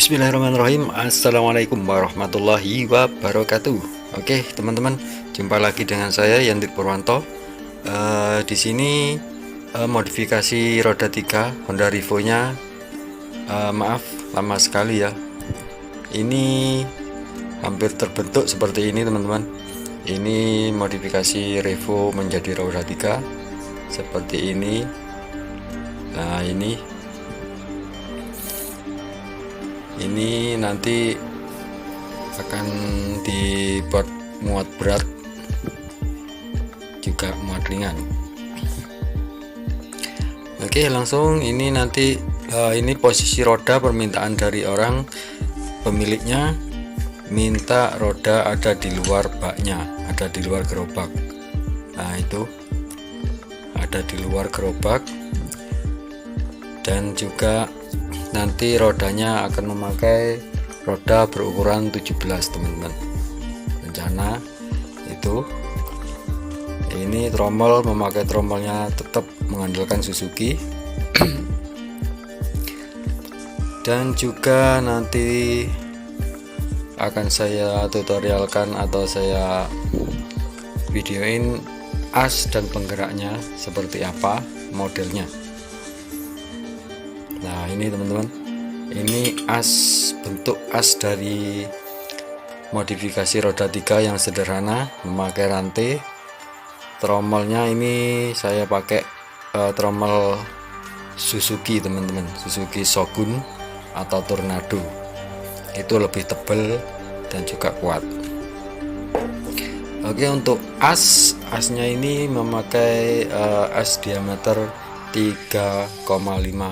Bismillahirrahmanirrahim. Assalamualaikum warahmatullahi wabarakatuh. Oke teman-teman, jumpa lagi dengan saya Yandik Purwanto. Di sini modifikasi roda 3 Honda Revo nya, maaf lama sekali ya. Ini hampir terbentuk seperti ini teman-teman. Ini modifikasi Revo menjadi roda 3 seperti ini. Nah ini nanti akan dibuat muat berat juga muat ringan. Oke, langsung ini nanti ini posisi roda permintaan dari orang pemiliknya, minta roda ada di luar baknya, ada di luar gerobak. Nah itu ada di luar gerobak, dan juga nanti rodanya akan memakai roda berukuran 17 teman-teman. Rencana itu ini tromol memakai tromolnya tetap mengandalkan Suzuki. Dan juga nanti akan saya tutorialkan atau saya videoin as dan penggeraknya seperti apa modelnya. Nah ini teman-teman, ini bentuk as dari modifikasi roda 3 yang sederhana, memakai rantai. Tromolnya ini saya pakai tromol Suzuki teman-teman, Suzuki Shogun atau Tornado. Itu lebih tebal dan juga kuat. Oke, untuk asnya ini memakai as diameter 3,5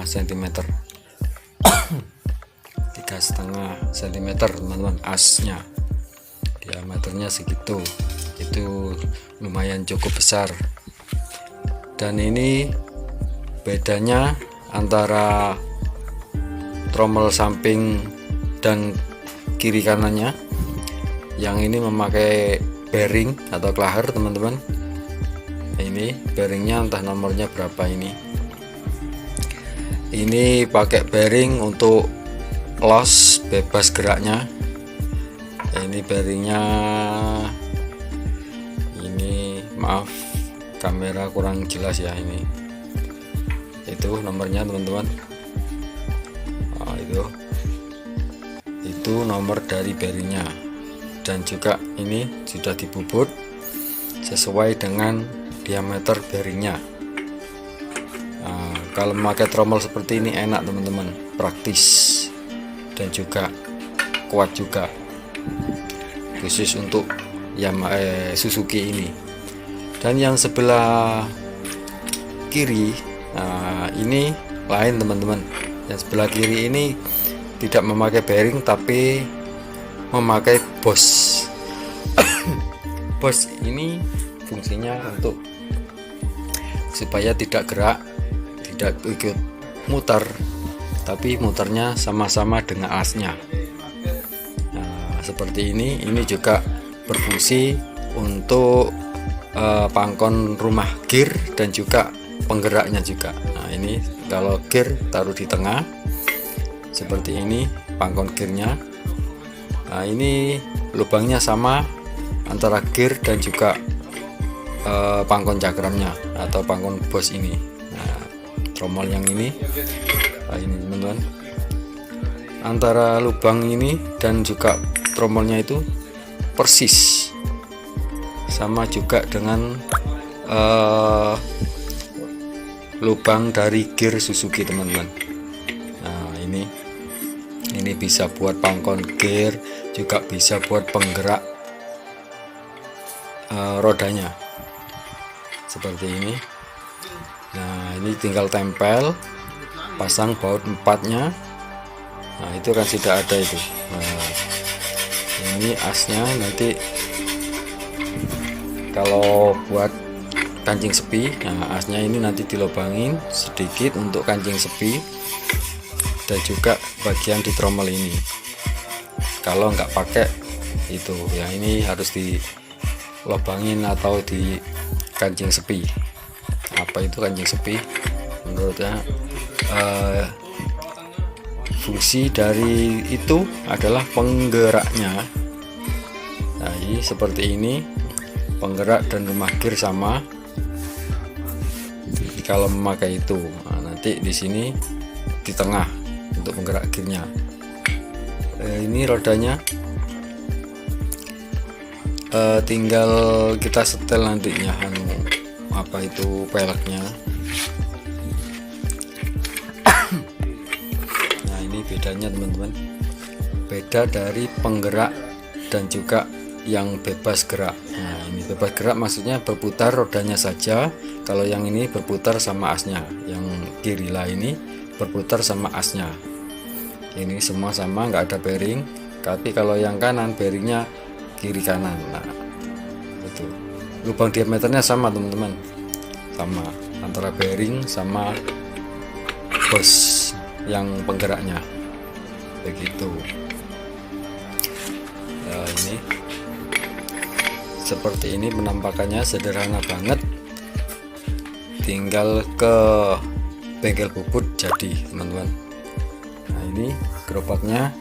cm 3,5 cm teman-teman. Asnya diameternya segitu, itu lumayan cukup besar. Dan ini bedanya antara tromol samping dan kiri kanannya. Yang ini memakai bearing atau klaher teman-teman. Ini bearingnya entah nomornya berapa ini pakai bearing untuk los bebas geraknya. Ini bearingnya, ini maaf kamera kurang jelas ya, ini itu nomornya teman-teman. Nah, itu nomor dari bearingnya, dan juga ini sudah dibubut sesuai dengan diameter bearingnya. Nah, kalau memakai tromol seperti ini enak teman-teman, praktis dan juga kuat juga, khusus untuk Suzuki ini. Dan yang sebelah kiri, nah ini lain teman-teman. Yang sebelah kiri ini tidak memakai bearing tapi memakai bos. Bos ini fungsinya untuk supaya tidak gerak, tidak ikut muter, tapi muternya sama-sama dengan asnya. Nah, seperti ini juga berfungsi untuk pangkon rumah gear dan juga penggeraknya juga. Nah ini kalau gear taruh di tengah seperti ini pangkon gearnya. Nah ini lubangnya sama antara gear dan juga pangkon cakramnya atau pangkon bos ini. Nah tromol yang ini, ini teman-teman, antara lubang ini dan juga tromolnya itu persis sama juga dengan lubang dari gear Suzuki teman-teman. Nah ini bisa buat pangkon gear, juga bisa buat penggerak rodanya seperti ini. Nah ini tinggal tempel, pasang baut 4-nya. Nah itu kan sudah ada itu. Nah ini asnya nanti kalau buat kancing sepi. Nah asnya ini nanti dilobangin sedikit untuk kancing sepi, dan juga bagian di tromol ini. Kalau nggak pakai itu ya, ini harus dilobangin atau di kancing sepi. Apa itu kancing sepi menurutnya? fungsi dari itu adalah penggeraknya. Nah, ini seperti ini, penggerak dan rumah gear sama. Jadi kalau memakai itu, nah, nanti di sini di tengah untuk penggerak gearnya. Ini rodanya, tinggal kita setel nantinya, apa itu peleknya. Nah, ini bedanya teman-teman, beda dari penggerak dan juga yang bebas gerak. Nah, ini bebas gerak maksudnya berputar rodanya saja, kalau yang ini berputar sama asnya. Yang kiri lah ini berputar sama asnya. Ini semua sama, nggak ada bearing. Tapi kalau yang kanan bearingnya kiri kanan. Nah, itu lubang diameternya sama teman-teman, sama antara bearing sama bos yang penggeraknya, begitu. Nah, ini seperti ini penampakannya, sederhana banget, tinggal ke bengkel bubut jadi teman-teman. Nah, ini gerobaknya.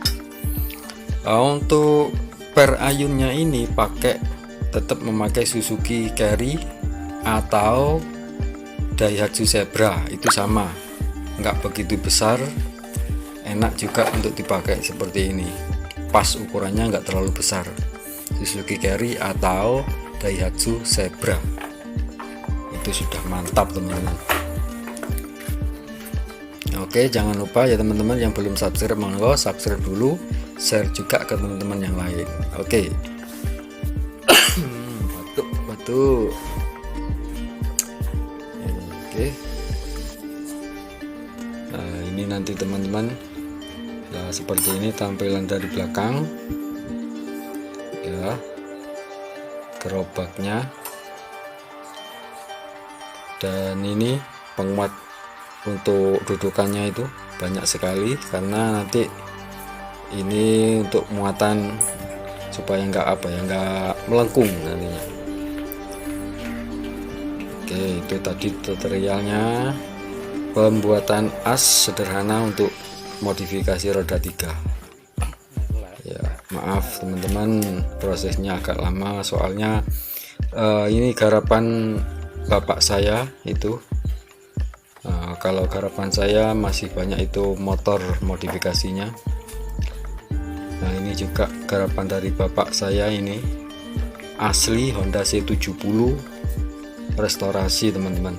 Untuk per ayunnya ini tetap memakai Suzuki Carry atau Daihatsu Zebra, itu sama, nggak begitu besar, enak juga untuk dipakai seperti ini, pas ukurannya nggak terlalu besar. Suzuki Carry atau Daihatsu Zebra itu sudah mantap teman-teman. Oke, jangan lupa ya teman-teman yang belum subscribe, monggo subscribe dulu, share juga ke teman-teman yang lain. Oke. batuk. Oke. Nah, ini nanti teman-teman, ya seperti ini tampilan dari belakang. Ya, gerobaknya. Dan ini penguat untuk dudukannya itu banyak sekali, karena nanti ini untuk muatan supaya nggak melengkung nantinya. Oke, itu tadi tutorialnya pembuatan as sederhana untuk modifikasi roda 3. Ya, maaf teman-teman, prosesnya agak lama soalnya ini garapan bapak saya itu. Kalau garapan saya masih banyak itu motor modifikasinya. Nah, ini juga garapan dari bapak saya, ini asli Honda C70 restorasi teman-teman,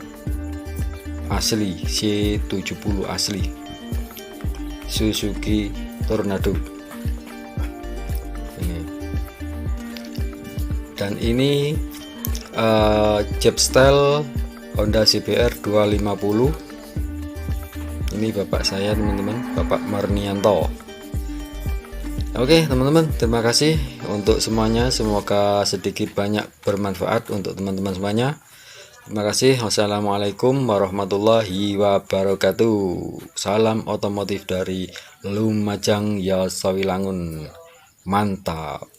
asli C70 asli Suzuki Tornado ini. Dan ini Jepstyle Honda CBR 250. Ini bapak saya teman-teman, Bapak Marnianto. Oke teman-teman, terima kasih untuk semuanya, semoga sedikit banyak bermanfaat untuk teman-teman semuanya. Terima kasih. Wassalamualaikum warahmatullahi wabarakatuh. Salam otomotif dari Lumajang, ya Sawilangun. Mantap.